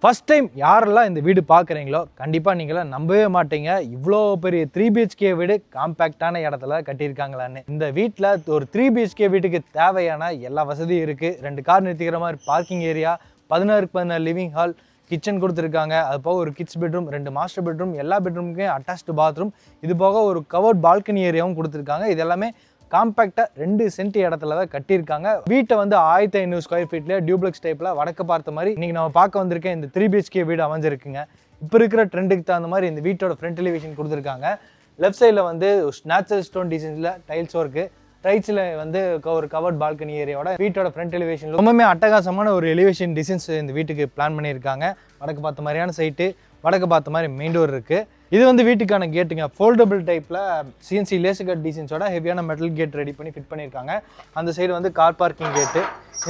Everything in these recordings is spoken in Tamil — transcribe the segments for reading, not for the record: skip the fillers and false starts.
ஃபர்ஸ்ட் டைம் யாரெல்லாம் இந்த வீடு பார்க்குறீங்களோ கண்டிப்பாக நீங்களாம் நம்பவே மாட்டீங்க, இவ்வளோ பெரிய 3 BHK வீடு காம்பேக்டான இடத்துல கட்டியிருக்காங்களான்னு. இந்த வீட்டில் ஒரு 3 BHK வீட்டுக்கு தேவையான எல்லா வசதியும் இருக்குது. 2 கார் நிறுத்திக்கிற மாதிரி parking area, 16x16 living hall, kitchen கொடுத்துருக்காங்க. அது போக ஒரு கிட்ஸ் பெட்ரூம், 2 மாஸ்டர் பெட்ரூம், எல்லா பெட்ரூமுக்கும் அட்டாச்டு பாத்ரூம், இது போக ஒரு கவர்ட் பால்கனி ஏரியாவும் கொடுத்துருக்காங்க. இது எல்லாமே காம்பேக்டாக 2 சென்ட் இடத்துல தான் கட்டியிருக்காங்க. வீட்டை வந்து 1500 ஸ்கொயர் ஃபீட்ல டியூப்ளெக்ஸ் டைப்ல வடக்கு பார்த்த மாதிரி இன்னைக்கு நம்ம பார்க்க வந்திருக்கேன். இந்த 3 BHK வீடு அமைஞ்சிருக்குங்க. இப்போ இருக்கிற ட்ரெண்டுக்கு தகுந்த மாதிரி இந்த வீட்டோட ஃப்ரண்ட் எலிவேஷன் கொடுத்துருக்காங்க. லெஃப்ட் சைடில் வந்து நேச்சுரல் ஸ்டோன் டிசைன்ஸில் டைல்ஸ் ஒர்க்கு, ரைட்ஸில் வந்து ஒரு கவர்ட் பால்கனி ஏரியாவோட வீட்டோட ஃப்ரண்ட் எலிவேஷன் ரொம்பவே அட்டகாசமான ஒரு எலிவேஷன் டிசைன்ஸ் இந்த வீட்டுக்கு பிளான் பண்ணியிருக்காங்க. வடக்கு பார்த்த மாதிரியான சைட்டு, வடக்கு பார்த்த மாதிரி மெயின் டோர் இருக்குது. இது வந்து வீட்டுக்கான கேட்டுங்க, ஃபோல்டபுள் டைப்பில் CNC லேசர் கட் டிசைன்ஸோட ஹெவியான மெட்டல் கேட் ரெடி பண்ணி ஃபிட் பண்ணியிருக்காங்க. அந்த சைடு வந்து கார் பார்க்கிங் கேட்டு,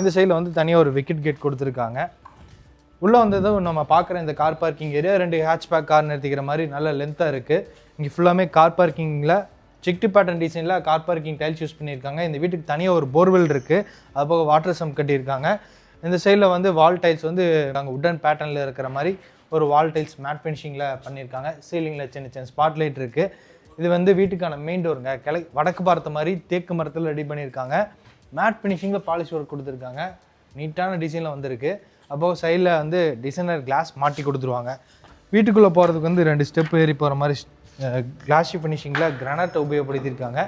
இந்த சைடில் வந்து தனியாக ஒரு விக்கெட் கேட் கொடுத்துருக்காங்க. உள்ளே வந்ததும் நம்ம பார்க்குற இந்த car parking area 2 hatchback car நிறுத்திக்கிற மாதிரி நல்ல லென்த்தாக இருக்குது. இங்கே ஃபுல்லாமே கார் பார்க்கிங்கில் செக்டு பேட்டர்ன் டிசைனில் கார் பார்க்கிங் டைல்ஸ் யூஸ் பண்ணியிருக்காங்க. இந்த வீட்டுக்கு தனியாக ஒரு போர்வெல் இருக்குது, அது போக வாட்டர் சம்ப் கட்டியிருக்காங்க. இந்த சைடில் வந்து வால் டைல்ஸ் வந்து அங்கே உட்டன் பேட்டர்னில் இருக்கிற மாதிரி ஒரு வால் டைல்ஸ் மேட் ஃபினிஷிங்கில் பண்ணியிருக்காங்க. சீலிங்கில் சின்ன சின்ன ஸ்பாட் லைட் இருக்குது. இது வந்து வீட்டுக்கான மெயின் டோருங்க, வடக்கு பார்த்த மாதிரி தேக்கு மரத்தில் ரெடி பண்ணியிருக்காங்க. மேட் ஃபினிஷிங்கில் பாலிஷ் ஒர்க் கொடுத்துருக்காங்க, நீட்டான டிசைனில் வந்திருக்கு. அப்போது சைடில் வந்து டிசைனர் கிளாஸ் மாட்டி கொடுத்துருவாங்க. வீட்டுக்குள்ளே போகிறதுக்கு வந்து 2 ஸ்டெப் ஏறி போகிற மாதிரி கிளாஷி ஃபினிஷிங்கில் கிரானைட் உபயோகப்படுத்தியிருக்காங்க.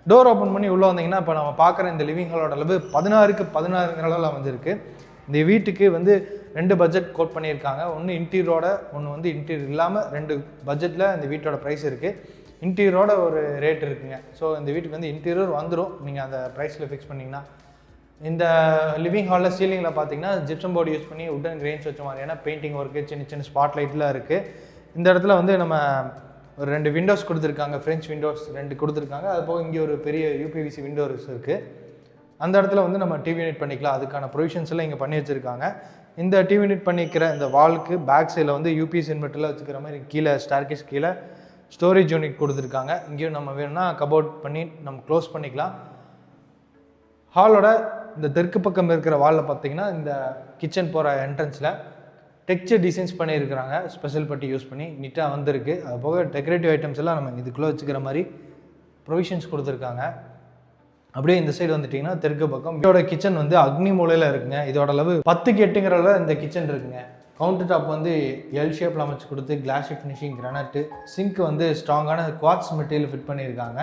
டோர் ஓப்பன் பண்ணி உள்ளே வந்தீங்கன்னா இப்போ நம்ம பார்க்குற இந்த லிவிங் ஹாலோட அளவு 16x16 அளவில் வந்துருக்கு. இந்த வீட்டுக்கு வந்து 2 பட்ஜெட் கோட் பண்ணியிருக்காங்க. ஒன்று இன்டீரியரோட, ஒன்று வந்து இன்டீரியர் இல்லாமல் 2 பட்ஜெட்டில் இந்த வீட்டோட ப்ரைஸ் இருக்குது. இன்டீரியரோட ஒரு ரேட் இருக்குங்க. ஸோ இந்த வீட்டுக்கு வந்து இன்டீரியர் வந்துடும் நீங்கள் அந்த ப்ரைஸில் ஃபிக்ஸ் பண்ணிங்கன்னா. இந்த லிவிங் ஹாலில் சீலிங்கில் பார்த்தீங்கன்னா ஜிப்சம் போர்டு யூஸ் பண்ணி உட்டன் கிரெயின்ஸ் வச்ச மாதிரியான பெயிண்டிங் ஒர்க்கு, சின்ன சின்ன ஸ்பாட் லைட்லாம் இருக்குது. இந்த இடத்துல வந்து நம்ம ஒரு 2 விண்டோஸ் கொடுத்துருக்காங்க, ஃப்ரெஞ்ச் விண்டோஸ் 2 கொடுத்துருக்காங்க. அது போக இங்கே ஒரு பெரிய UPVC விண்டோஸ் இருக்குது. அந்த இடத்துல வந்து நம்ம டிவி யூனிட் பண்ணிக்கலாம். அதுக்கான ப்ரொவிஷன்ஸ் எல்லாம் இங்கே பண்ணி வச்சுருக்காங்க. இந்த டிவி யூனிட் பண்ணிக்கிற இந்த வாலுக்கு பேக் சைடில் வந்து UPS இன்வெர்ட்டரில் வச்சுக்கிற மாதிரி கீழே ஸ்டார்கேஸ் கீழே ஸ்டோரேஜ் யூனிட் கொடுத்துருக்காங்க. இங்கேயும் நம்ம வேணும்னா கபோர்ட் பண்ணி நம்ம க்ளோஸ் பண்ணிக்கலாம். ஹாலோட இந்த தெற்கு பக்கம் இருக்கிற வாலில் பார்த்தீங்கன்னா இந்த கிச்சன் போகிற என்ட்ரன்ஸில் டெக்ஸ்சர் டிசைன்ஸ் பண்ணியிருக்கிறாங்க. ஸ்பெஷல் பட்டி யூஸ் பண்ணி நீட்டாக வந்திருக்கு. அது போக டெக்கரேட்டிவ் ஐட்டம்ஸ் எல்லாம் நம்ம இதுக்குள்ளே வச்சுக்கிற மாதிரி ப்ரொவிஷன்ஸ் கொடுத்துருக்காங்க. அப்படியே இந்த சைடு வந்துட்டிங்கன்னா தெற்கு பக்கம் இதோட கிச்சன் வந்து அக்னி மூலையில் இருக்குங்க. இதோட அளவு 10க்கு 8ங்கிறளவு இந்த கிச்சன் இருக்குங்க. கவுண்டர் டாப் வந்து எல் ஷேப்பில் அமைச்சு கொடுத்து கிளாஸ் ஃபினிஷிங் கிரானைட்டு, சிங்க் வந்து ஸ்ட்ராங்கான குவார்ட்ஸ் மெட்டீரியல் ஃபிட் பண்ணியிருக்காங்க.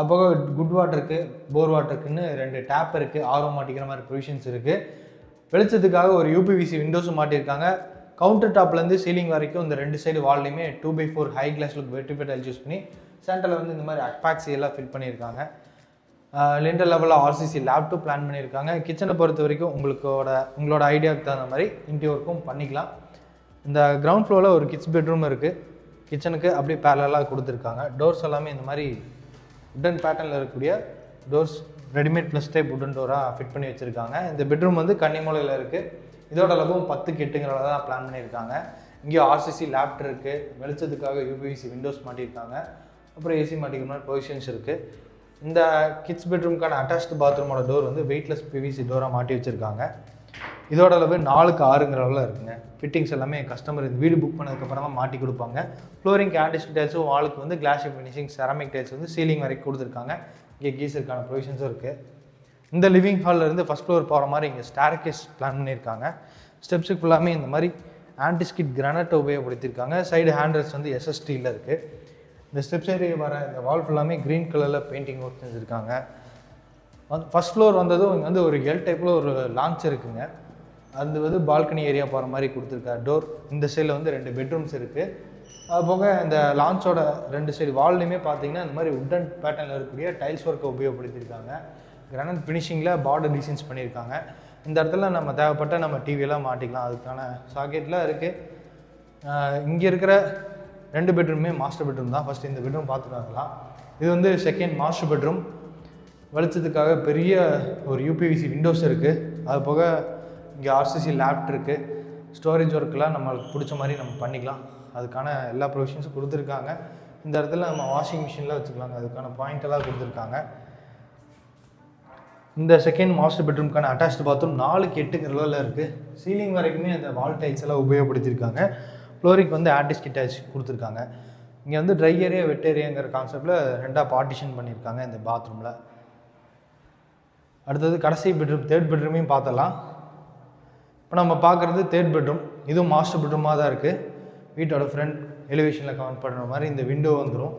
அப்போது குட் வாட்டருக்கு, போர் வாட்டருக்குன்னு 2 டேப் இருக்குது. ஆர்வம் மாட்டிக்கிற மாதிரி ப்ரொவிஷன்ஸ் இருக்குது. வெளிச்சத்துக்காக ஒரு UPVC விண்டோஸும் மாட்டியிருக்காங்க. கவுண்டர் டாப்லேருந்து சீலிங் வரைக்கும் இந்த 2 சைடு வால்லையுமே 2x4 high class look vitrified tiles use பண்ணி சென்டரில் வந்து இந்த மாதிரி அக்பாக்ஸி எல்லாம் ஃபிட் பண்ணியிருக்காங்க. லிண்டர் லெவலில் RCC லேப் பிளான் பண்ணியிருக்காங்க. கிச்சனை பொறுத்த வரைக்கும் உங்களோட ஐடியாவுக்கு தகுந்த மாதிரி இன்டீரியருக்கும் பண்ணிக்கலாம். இந்த கிரவுண்ட் ஃப்ளோரில் ஒரு கிட்ஸ் பெட்ரூம் இருக்குது. கிச்சனுக்கு அப்படியே பேரலாக கொடுத்துருக்காங்க. டோர்ஸ் எல்லாமே இந்த மாதிரி உட்டன் பேட்டர்னில் இருக்கக்கூடிய doors, readymade plus type wooden டோராக ஃபிட் பண்ணி வச்சுருக்காங்க. இந்த பெட்ரூம் வந்து கன்னிமூலையில் இருக்குது. இதோட அளவும் 10க்கு 8ங்கிறத தான் பிளான் பண்ணியிருக்காங்க. இங்கேயும் RCC லேப் இருக்குது. வெளிச்சத்துக்காக UPVC விண்டோஸ் மாட்டியிருக்காங்க. அப்புறம் AC மாட்டிக்கிற மாதிரி பொசிஷன்ஸ் இருக்குது. இந்த கிட்ஸ் பெட்ரூமுக்கான அட்டாச்டு பாத்ரூமோட டோர் வந்து வெயிட்லெஸ் PVC டோராக மாட்டி வச்சுருக்காங்க. இதோட அளவு 4க்கு 6ங்கிற அளவில் இருக்குங்க. ஃபிட்டிங்ஸ் எல்லாமே கஸ்டமர் இந்த வீடு புக் பண்ணதுக்கப்புறம் தான் மாட்டி கொடுப்பாங்க. ஃப்ளோரிங் ஆன்டிஸ்டிக் டைல்ஸும், வாலுக்கு வந்து கிளாஸ் ஃபினிஷிங் செராமிக் டைல்ஸ் வந்து சீலிங் வரைக்கும் கொடுத்துருக்காங்க. இங்கே கீசருக்கான ப்ரொவிஷன்ஸும் இருக்குது. இந்த லிவிங் ஹாலில் இருந்து ஃபஸ்ட் ஃப்ளோர் போகிற மாதிரி இங்கே ஸ்டார்கேஸ் பிளான் பண்ணியிருக்காங்க. ஸ்டெப்ஸுக்கு ஃபுல்லாமே இந்த மாதிரி ஆன்டிஸ்கிட் கிரானைட் உபயோகப்படுத்தியிருக்காங்க. சைடு ஹேண்ட்ரஸ் வந்து SSTயில் இருக்குது. இந்த ஸ்டெப்ஸ் ஏரியா வர இந்த வால் ஃபுல்லாமே க்ரீன் கலரில் பெயிண்டிங் ஒர்க் செஞ்சுருக்காங்க. ஃபஸ்ட் ஃப்ளோர் வந்ததும் இங்கே வந்து ஒரு எல் டைப்பில் ஒரு லான்ச் இருக்குங்க. அது வந்து பால்கனி ஏரியா போகிற மாதிரி கொடுத்துருக்காரு டோர். இந்த சைடில் வந்து 2 பெட்ரூம்ஸ் இருக்குது. அது போக இந்த லான்ச்சோட 2 சைடு வால்லையுமே பார்த்தீங்கன்னா இந்த மாதிரி உட்டன் பேட்டர்னில் இருக்கக்கூடிய டைல்ஸ் ஒர்க்கை உபயோகப்படுத்தியிருக்காங்க. கிரானைட் ஃபினிஷிங்கில் பார்டர் டிசைன்ஸ் பண்ணியிருக்காங்க. இந்த இடத்துல நம்ம தேவைப்பட்ட நம்ம டிவியெல்லாம் மாட்டிக்கலாம். அதுக்கான சாக்கெட்லாம் இருக்குது. இங்கே இருக்கிற 2 பெட்ரூமே மாஸ்டர் பெட்ரூம் தான். ஃபஸ்ட்டு இந்த பெட்ரூம் பார்த்துட்டு வரலாம். இது வந்து செகண்ட் மாஸ்டர் பெட்ரூம். வெளிச்சத்துக்காக பெரிய ஒரு UPVC விண்டோஸ் இருக்குது. அது போக இங்கே RCC லேப் இருக்குது. ஸ்டோரேஜ் ஒர்க்கெலாம் நம்மளுக்கு பிடிச்ச மாதிரி நம்ம பண்ணிக்கலாம். அதுக்கான எல்லா ப்ரொவிஷன்ஸும் கொடுத்துருக்காங்க. இந்த இடத்துல நம்ம வாஷிங் மிஷினில் வச்சுக்கலாங்க. அதுக்கான பாயிண்ட் எல்லாம் கொடுத்துருக்காங்க. இந்த செகண்ட் மாஸ்டர் பெட்ரூம்க்கான அட்டாச்டு பாத்ரூம் 4க்கு 8ங்கிற லெவலில் இருக்குது. சீலிங் வரைக்குமே அந்த வால் டைல்ஸ் எல்லாம் உபயோகப்படுத்தியிருக்காங்க. ஃப்ளோரிங் வந்து ஆர்டிஸ்ட் அட்டாச் கொடுத்துருக்காங்க. இங்கே வந்து ட்ரை ஏரியா வெட் ஏரியாங்கிற கான்செப்டில் 2ஆக பார்ட்டிஷன் பண்ணியிருக்காங்க இந்த பாத்ரூமில். அடுத்தது கடைசி பெட்ரூம், தேர்ட் பெட்ரூமையும் பார்த்தலாம். இப்போ நம்ம பார்க்குறது தேர்ட் பெட்ரூம். இதுவும் மாஸ்டர் பெட்ரூமாக தான் இருக்குது. வீட்டோட ஃப்ரண்ட் எலிவேஷனில் கவர் பண்ணுற மாதிரி இந்த விண்டோ வந்துடும்.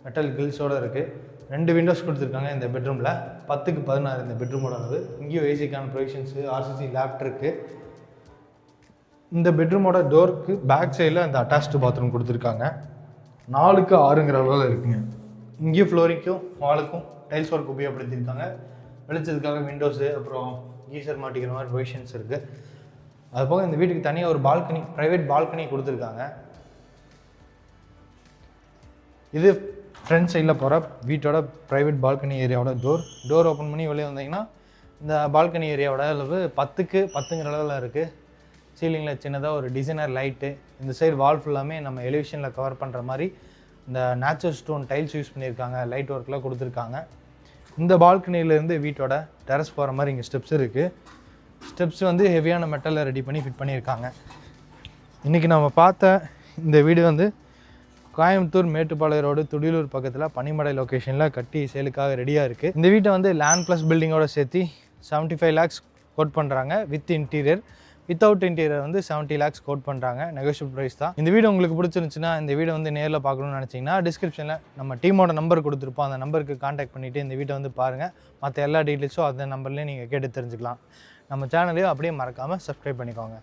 மெட்டல் கில்ஸோடு இருக்குது. 2 விண்டோஸ் கொடுத்துருக்காங்க இந்த பெட்ரூமில். 10க்கு 16 இந்த பெட்ரூமோட அளவு. இங்கேயும் ஏசிக்கான ப்ரொவிஷன்ஸு, ஆர்சிசி லேப்ட் இருக்குது. இந்த பெட்ரூமோட டோருக்கு பேக் சைடில் அந்த அட்டாச்டு பாத்ரூம் கொடுத்துருக்காங்க. 4க்கு 6ங்கிற அளவில் இருக்குங்க. இங்கேயும் ஃப்ளோரிங்க்கும் வாலுக்கும் டைல்ஸ் ஒர்க் உபயோகப்படுத்தியிருக்காங்க. வெளிச்சத்துக்காக விண்டோஸு, அப்புறம் கீசர் மாட்டிக்கிற மாதிரி ப்ரொவிஷன்ஸ் இருக்குது. அதுபோக இந்த வீட்டுக்கு தனியாக ஒரு பால்கனி, ப்ரைவேட் பால்கனி கொடுத்துருக்காங்க. இது ஃப்ரண்ட் சைடில் போகிற வீட்டோட ப்ரைவேட் பால்கனி ஏரியாவோட டோர் ஓப்பன் பண்ணி வெளியே வந்தீங்கன்னா இந்த பால்கனி ஏரியாவோட அளவு 10க்கு 10ங்கிற அளவில் இருக்குது. சீலிங்கில் சின்னதாக ஒரு டிசைனர் லைட்டு, இந்த சைடு வால் ஃபுல்லாமே நம்ம எலிவேஷனில் கவர் பண்ணுற மாதிரி இந்த நேச்சுரல் ஸ்டோன் டைல்ஸ் யூஸ் பண்ணியிருக்காங்க. லைட் ஒர்க்கெலாம் கொடுத்துருக்காங்க. இந்த பால்கனியிலேருந்து வீட்டோட டெரஸ் போகிற மாதிரி இங்கே ஸ்டெப்ஸ் இருக்குது. ஸ்டெப்ஸ் வந்து ஹெவியான மெட்டலில் ரெடி பண்ணி ஃபிட் பண்ணியிருக்காங்க. இன்றைக்கி நம்ம பார்த்த இந்த வீடு வந்து கோயம்புத்தூர் மேட்டுப்பாளையம் ரோடு துடியலூர் பக்கத்தில் பனிமடை லொக்கேஷனில் கட்டி சேலுக்காக ரெடியாக இருக்குது. இந்த வீட்டை வந்து லேண்ட் ப்ளஸ் பில்டிங்கோட சேர்த்து 75 lakhs கோட் பண்ணுறாங்க. With interior. வித்தவுட் இன்டீரியர் வந்து 70 lakhs கோட் பண்ணுறாங்க. நெகோஷியபிள் ப்ரைஸ் தான். இந்த வீடு உங்களுக்கு பிடிச்சிருந்துச்சுன்னா இந்த வீடை வந்து நேரில் பார்க்கணும்னு நினச்சிங்கன்னா டிஸ்கிரிப்ஷனில் நம்ம டீமோட நம்பர் கொடுத்துருப்போம். அந்த நம்பருக்கு கான்டாக்ட் பண்ணிவிட்டு இந்த வீட்டை வந்து பாருங்கள். மற்ற எல்லா டீட்டெயில்ஸும் அந்த நம்பர்லேயும் நீங்கள் கேட்டு தெரிஞ்சுக்கலாம். நம்ம சேனலையும் அப்படியே மறக்காமல் சப்ஸ்கிரைப் பண்ணிக்கோங்க.